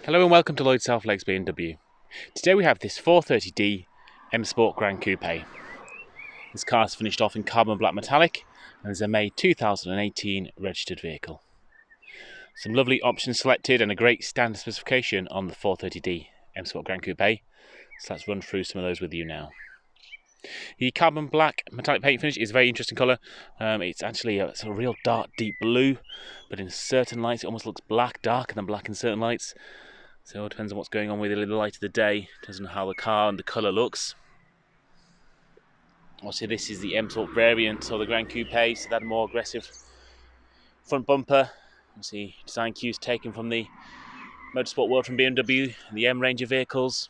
Hello and welcome to Lloyd Self-Legs BMW. Today we have this 430D M Sport Gran Coupe. This car is finished off in carbon black metallic and is a May 2018 registered vehicle. Some lovely options selected and a great standard specification on the 430D M Sport Gran Coupe. So let's run through some of those with you now. The carbon black metallic paint finish is a very interesting colour. It's actually a real dark deep blue, but in certain lights it almost looks black, darker than black in certain lights. So it depends on what's going on with it in the light of the day. It depends on how the car and the colour looks. Obviously this is the M Sport variant of the Gran Coupe, so that more aggressive front bumper. Obviously design cues taken from the motorsport world from BMW and the M range of vehicles.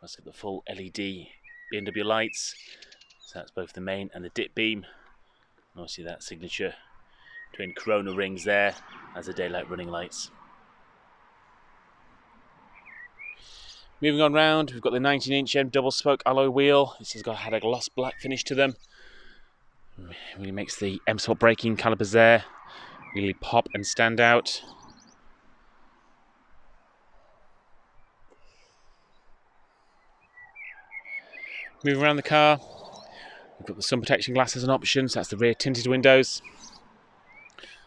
Let's get the full LED BMW lights. So that's both the main and the dip beam. And obviously that signature twin Corona rings there as the daylight running lights. Moving on round, we've got the 19-inch M double spoke alloy wheel. This has had a gloss black finish to them. It really makes the M Sport braking calipers there really pop and stand out. Moving around the car, we've got the sun protection glass as an option, so that's the rear tinted windows.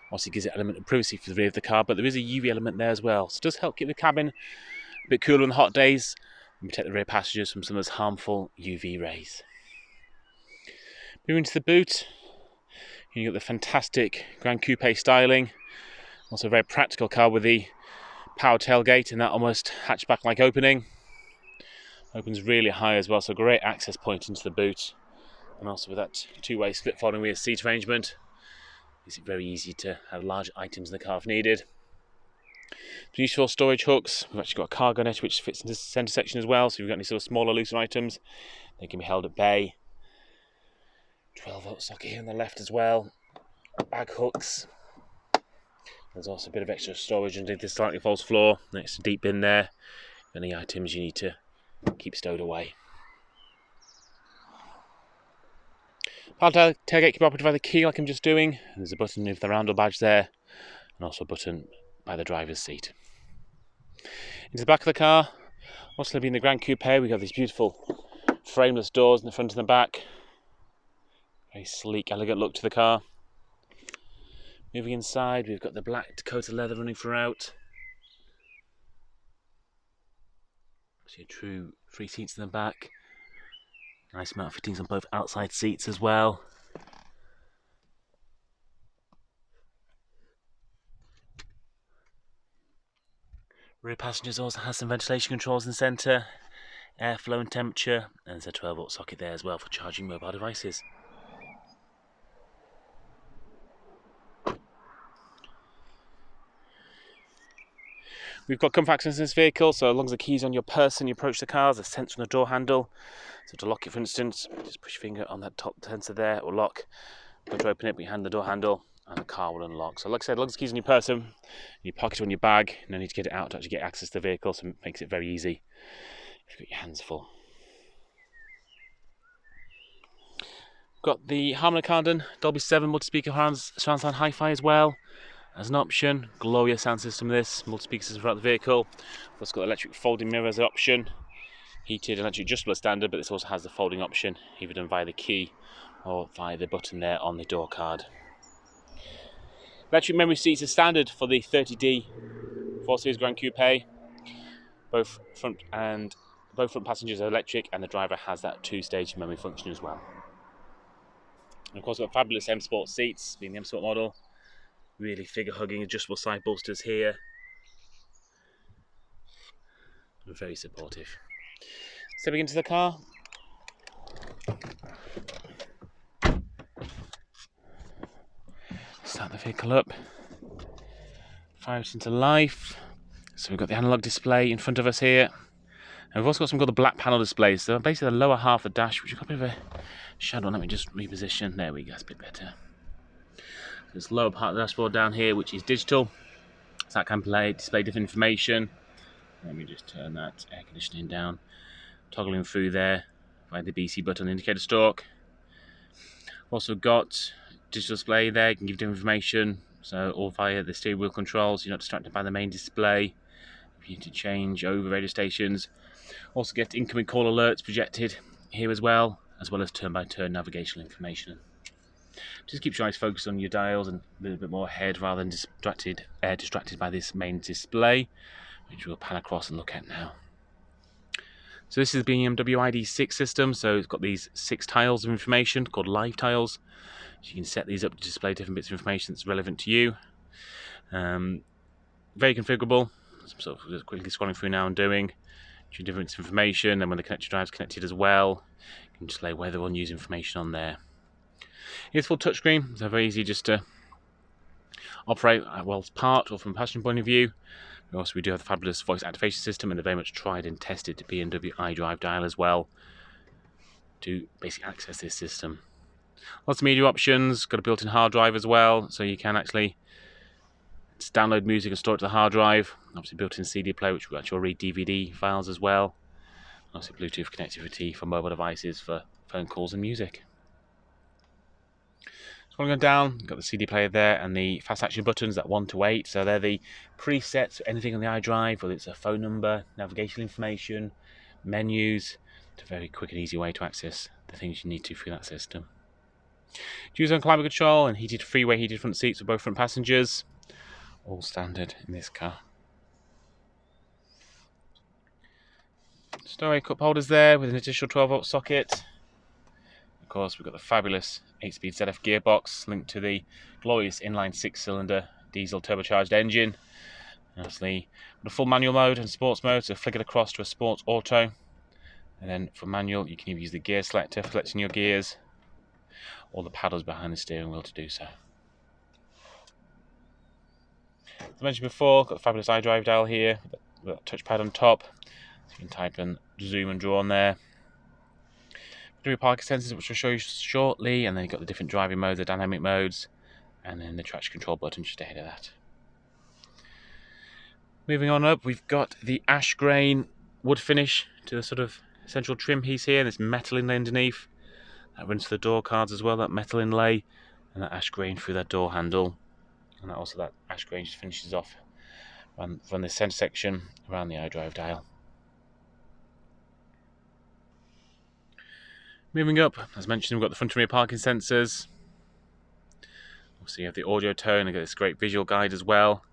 Obviously gives it an element of privacy for the rear of the car, but there is a UV element there as well, so it does help keep the cabin a bit cooler on the hot days and protect the rear passengers from some of those harmful UV rays. Moving to the boot, you've got the fantastic Gran Coupe styling. Also a very practical car with the power tailgate and that almost hatchback-like opening. Opens really high as well, so great access point into the boot. And also with that two-way split folding rear seat arrangement, makes it very easy to have large items in the car if needed. Useful storage hooks. We've actually got a cargo net which fits into the centre section as well, so if you've got any sort of smaller looser items, they can be held at bay. 12-volt socket here on the left as well. Bag hooks. There's also a bit of extra storage underneath this slightly false floor. Next to deep bin there. Any items you need to keep stowed away. Power tailgate can be operated by the key like I'm just doing. And there's a button with the roundel badge there, and also a button by the driver's seat. Into the back of the car, also being the Gran Coupe, we have these beautiful frameless doors in the front and the back. Very sleek, elegant look to the car. Moving inside, we've got the black Dakota leather running throughout. See a true 3 seats in the back. Nice amount of fittings on both outside seats as well. Rear passengers also has some ventilation controls in the centre, airflow and temperature, and there's a 12-volt socket there as well for charging mobile devices. We've got comfort access in this vehicle, so as long as the key's on your person, you approach the car, there's a sensor on the door handle. So to lock it, for instance, just push your finger on that top sensor there, it will lock. Go to open it, but you hand the door handle, and the car will unlock. So like I said, as long as the key's on your person, you pocket it on your bag, no need to get it out to actually get access to the vehicle, so it makes it very easy if you've got your hands full. Got the Harman Kardon Dolby 7 multi-speaker surround sound hi-fi as well. As an option, glorious sound system this, multi-speaker system throughout the vehicle. We've also got electric folding mirror as an option. Heated electric adjustable standard, but this also has the folding option, either done via the key or via the button there on the door card. Electric memory seats are standard for the 30D 4 Series Gran Coupe. Both front passengers are electric, and the driver has that 2-stage memory function as well. And of course, we've got fabulous M Sport seats, being the M Sport model. Really figure-hugging adjustable side bolsters here. And very supportive. Stepping into the car. Start the vehicle up. Fire it into life. So we've got the analog display in front of us here. And we've also got something called the black panel displays. So basically the lower half of the dash, which has got a bit of a shadow on. Let me just reposition. There we go, that's a bit better. This lower part of the dashboard down here, which is digital, so that can display different information. Let me just turn that air conditioning down, toggling through there by the BC button indicator stalk. Also got digital display there, you can give different information, so all via the steering wheel controls. You're not distracted by the main display. If you need to change over radio stations, also get incoming call alerts projected here as well as turn-by-turn navigational information. Just keep your eyes focused on your dials and a little bit more ahead rather than distracted by this main display, which we'll pan across and look at now. So this is the BMW Id6 system, so it's got these 6 tiles of information called live tiles. So you can set these up to display different bits of information that's relevant to you. Very configurable. I'm sort of just quickly scrolling through now and doing different bits of information, and when the connector drive's connected as well, you can display weather or news information on there. It's full touchscreen, so very easy just to operate while it's parked or from a passenger point of view. We do have the fabulous voice activation system and a very much tried and tested BMW iDrive dial as well to basically access this system. Lots of media options, got a built-in hard drive as well, so you can actually download music and store it to the hard drive. Obviously built-in CD player, which will actually read DVD files as well. Also Bluetooth connectivity for mobile devices for phone calls and music. Scrolling down, got the CD player there and the fast action buttons, that 1 to 8. So they're the presets for anything on the iDrive, whether it's a phone number, navigational information, menus. It's a very quick and easy way to access the things you need to through that system. Dual zone climate control and heated freeway heated front seats for both front passengers. All standard in this car. Stowaway cup holders there with an additional 12-volt socket. Of course, we've got the fabulous 8-speed ZF gearbox linked to the glorious inline 6-cylinder diesel turbocharged engine. And obviously, the full manual mode and sports mode, so flick it across to a sports auto. And then for manual, you can either use the gear selector for selecting your gears, or the paddles behind the steering wheel to do so. As I mentioned before, got the fabulous iDrive dial here, with a touchpad on top, so you can type and zoom and draw on there. Parking sensors, which I'll show you shortly, and then you've got the different driving modes, the dynamic modes, and then the traction control button just ahead of that. Moving on up, we've got the ash grain wood finish to the sort of central trim piece here, and this metal inlay underneath. That runs to the door cards as well, that metal inlay, and that ash grain through that door handle. And that ash grain just finishes off from the centre section around the iDrive dial. Moving up, as mentioned, we've got the front and rear parking sensors. Obviously, you have the audio tone and get this great visual guide as well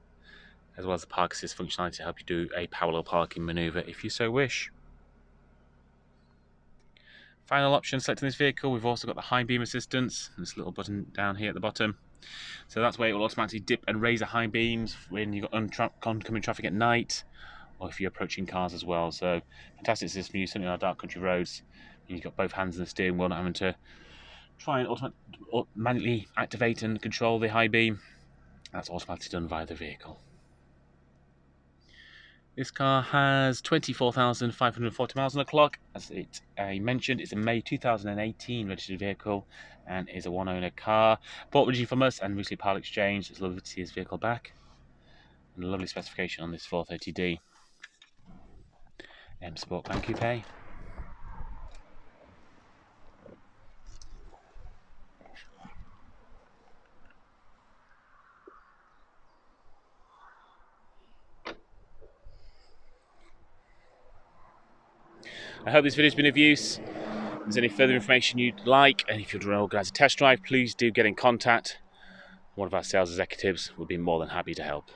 as the park assist functionality to help you do a parallel parking manoeuvre if you so wish. Final option selecting this vehicle, we've also got the high beam assistance, this little button down here at the bottom. So that's where it will automatically dip and raise the high beams when you've got oncoming traffic at night, or if you're approaching cars as well. So fantastic system for use certainly on our dark country roads. You've got both hands on the steering wheel, not having to try and manually activate and control the high beam. That's automatically done via the vehicle. This car has 24,540 miles on the clock. As I mentioned, it's a May 2018 registered vehicle and is a one-owner car. Bought originally from us and recently part exchange. It's lovely to see his vehicle back. And a lovely specification on this 430D M Sportback Coupe. I hope this video has been of use. If there's any further information you'd like, and if you'd want to organise a test drive, please do get in contact. One of our sales executives would be more than happy to help.